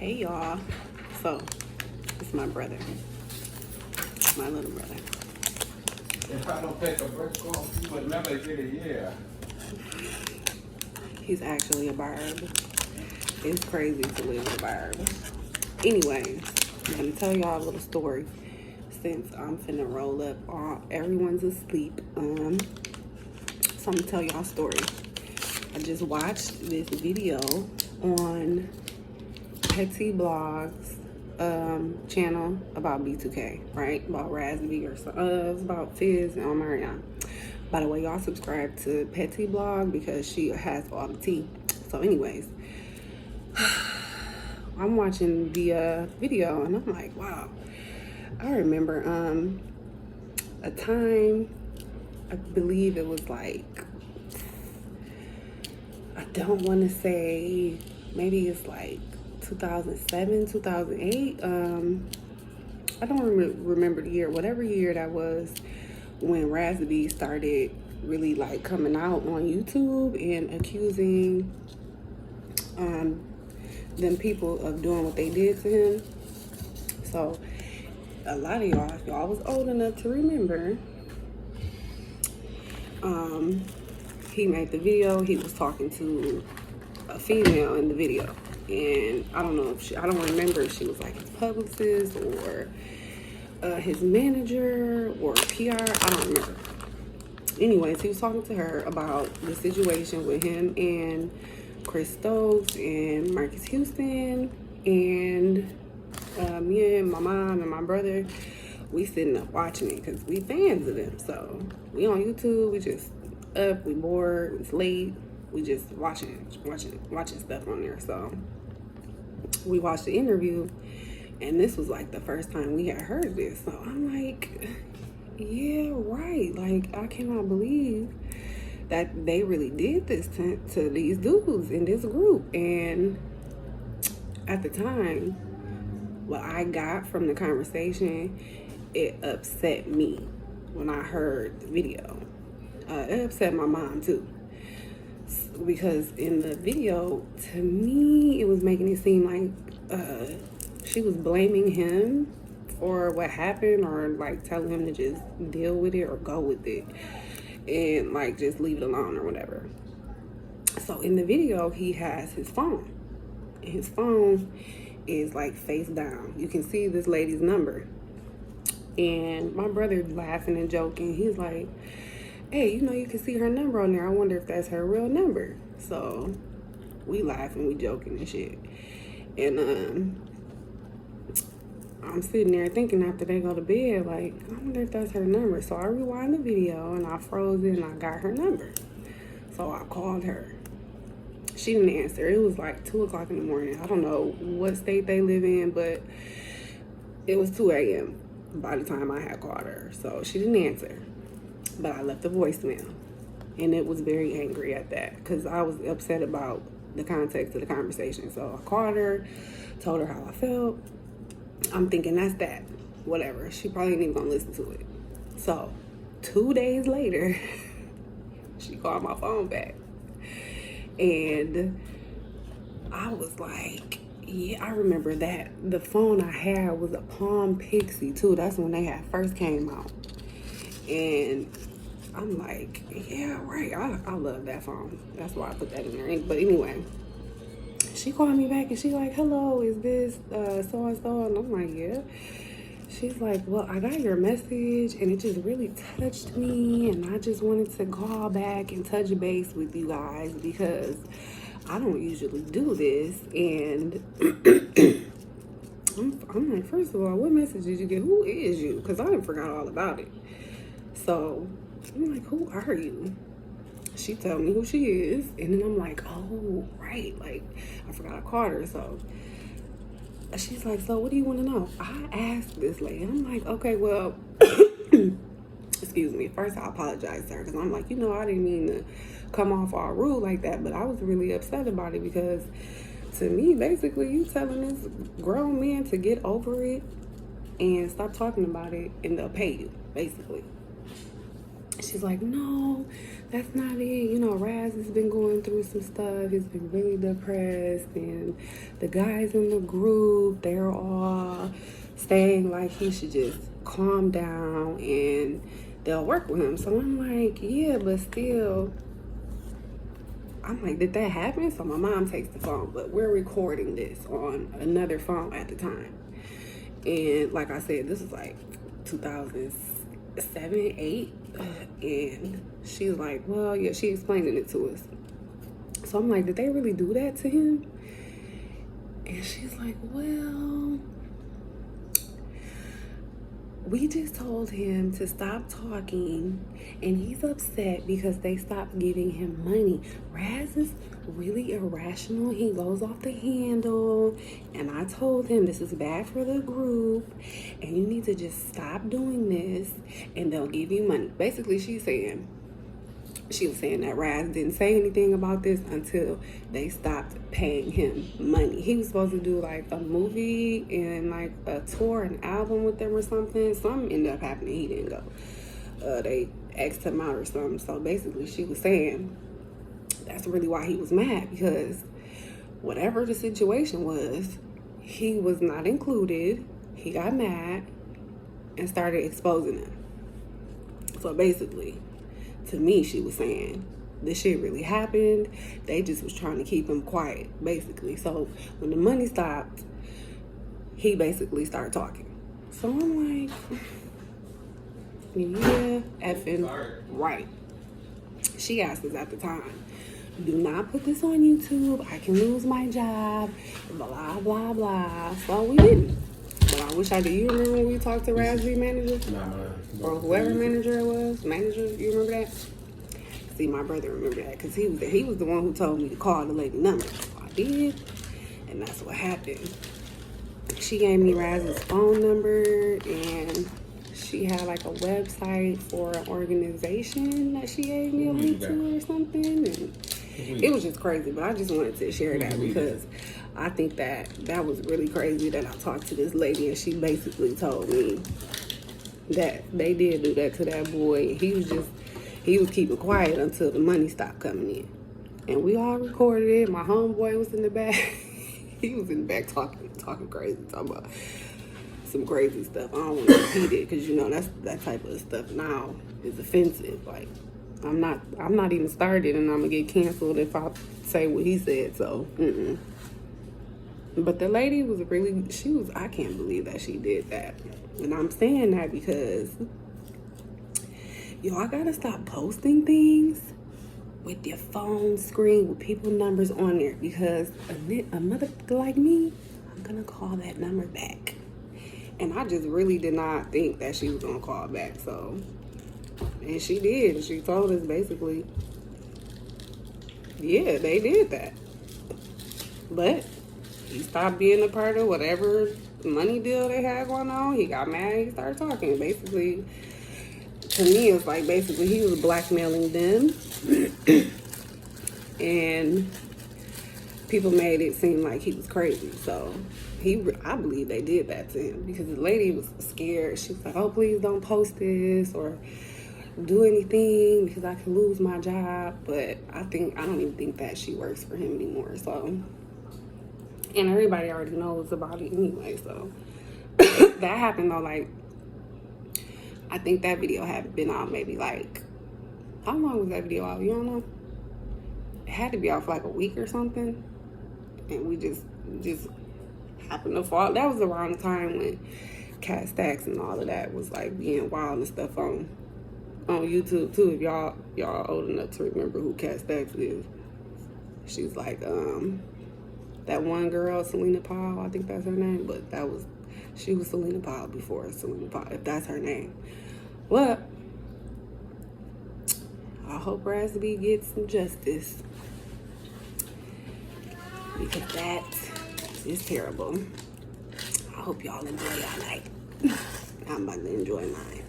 Hey y'all. So, it's my brother. My little brother. If I don't take a break off, you would never get a year. He's actually a barb. It's crazy to live with a barb. Anyways, I'm gonna tell y'all a little story since I'm finna roll up. Everyone's asleep. So I'm gonna tell y'all a story. I just watched this video on Petty Blog's channel about B2K, right? About Raspy or something. It was about Fizz and Omarion. By the way, y'all subscribe to Petty Blog because she has all the tea. So anyways, I'm watching the video and I'm like, wow. I remember a time, I believe it was like, I don't want to say, maybe it's like 2007, 2008. I don't remember the year, whatever year that was, when Raspy started really like coming out on YouTube and accusing them people of doing what they did to him. So a lot of y'all, if y'all was old enough to remember, he made the video. He was talking to a female in the video, and I don't know if I don't remember if she was like his publicist or his manager or PR. I don't remember. Anyways, he was talking to her about the situation with him and Chris Stokes and Marcus Houston, and me and my mom and my brother, we sitting up watching it because we fans of them. So we on YouTube, we just up, we bored, it's late, we just watching stuff on there. So we watched the interview, and this was like the first time we had heard this. So I'm like, yeah, right. Like, I cannot believe that they really did this to these dudes in this group. And at the time, what I got from the conversation, it upset me when I heard the video. It upset my mom too, because in the video, to me, it was making it seem like she was blaming him for what happened, or like telling him to just deal with it or go with it and like just leave it alone or whatever. So in the video, he has his phone. His phone is like face down. You can see this lady's number. And my brother laughing and joking. He's like, hey, you can see her number on there. I wonder if that's her real number. So we laughing, we joking and shit. And I'm sitting there thinking after they go to bed, like, I wonder if that's her number. So I rewind the video and I froze it and I got her number. So I called her. She didn't answer. It was like 2 o'clock in the morning. I don't know what state they live in, but it was 2 a.m. by the time I had called her. So she didn't answer. But I left a voicemail. And it was very angry at that because I was upset about the context of the conversation. So I called her, told her how I felt. I'm thinking that's that. Whatever. She probably ain't even gonna listen to it. So 2 days later, she called my phone back. And I was like, yeah, I remember that. The phone I had was a Palm Pixie too. That's when they had first came out. And I'm like, yeah, right. I love that phone. That's why I put that in there. But anyway, she called me back and she's like, hello, is this so-and-so? And I'm like, yeah. She's like, well, I got your message and it just really touched me. And I just wanted to call back and touch base with you guys because I don't usually do this. And I'm like, first of all, what message did you get? Who is you? Because I done forgot all about it. So I'm like, who are you? She told me who she is. And then I'm like, oh, right. Like, I forgot I called her. So she's like, so what do you want to know? I asked this lady. I'm like, okay, well, excuse me. First, I apologize to her because I'm like, I didn't mean to come off all rude like that. But I was really upset about it because to me, basically, you telling this grown man to get over it and stop talking about it and they'll pay you, basically. She's like, no, that's not it. You know, Raz has been going through some stuff. He's been really depressed. And the guys in the group, they're all saying like he should just calm down and they'll work with him. So I'm like, yeah, but still, I'm like, did that happen? So my mom takes the phone, but we're recording this on another phone at the time. And like I said, this was like 2007, 8. And she's like, well, yeah, she explaining it to us. So I'm like, did they really do that to him? And she's like, well, we just told him to stop talking, and he's upset because they stopped giving him money. Raz is really irrational. He goes off the handle, and I told him this is bad for the group, and you need to just stop doing this, and they'll give you money. Basically, she was saying that Raz didn't say anything about this until they stopped paying him money. He was supposed to do like a movie and like a tour, an album with them or something. Something ended up happening. He didn't go. They X'd him out or something. So basically she was saying that's really why he was mad, because whatever the situation was, he was not included. He got mad and started exposing him. So basically, to me, she was saying this shit really happened. They just was trying to keep him quiet, basically. So when the money stopped, he basically started talking. So I'm like, yeah, effing right. She asked us at the time, do not put this on YouTube. I can lose my job, blah, blah, blah. So we didn't. But I wish I did. You remember when we talked to Raspberry manager? Or whoever manager it was? Manager, you remember that? See, my brother remember that because he was the one who told me to call the lady number. So I did, and that's what happened. She gave me Raz's phone number, and she had like a website for an organization that she gave me a link to or something. And it was just crazy, but I just wanted to share that because I think that was really crazy that I talked to this lady and she basically told me that they did do that to that boy. He was keeping quiet until the money stopped coming in. And we all recorded it. My homeboy was in the back. He was in the back talking crazy, talking about some crazy stuff. I don't want to repeat it because, you know, that type of stuff now is offensive. Like, I'm not even started and I'm going to get canceled if I say what he said. So, But the lady was really, I can't believe that she did that. And I'm saying that because y'all gotta stop posting things with your phone screen with people numbers on there, because a mother like me, I'm gonna call that number back. And I just really did not think that she was gonna call back. So, and she did. She told us basically, yeah, they did that. But he stopped being a part of whatever money deal they had going on. He got mad. He started talking. Basically, to me, it's like basically he was blackmailing them. And people made it seem like he was crazy. So I believe they did that to him because the lady was scared. She was like, oh, please don't post this or do anything because I can lose my job. But I don't even think that she works for him anymore. So, and everybody already knows about it anyway. So that happened though. Like, I think that video had been out maybe like, how long was that video out? You don't know? It had to be out for like a week or something. And we just happened to fall. That was around the time when Cat Stacks and all of that was like being wild and stuff on YouTube too. If y'all old enough to remember who Cat Stacks is. She's like that one girl, Selena Powell, I think that's her name, but she was Selena Powell before Selena Powell, if that's her name. Well, I hope Raspy gets some justice because that is terrible. I hope y'all enjoy y'all night. I'm about to enjoy mine.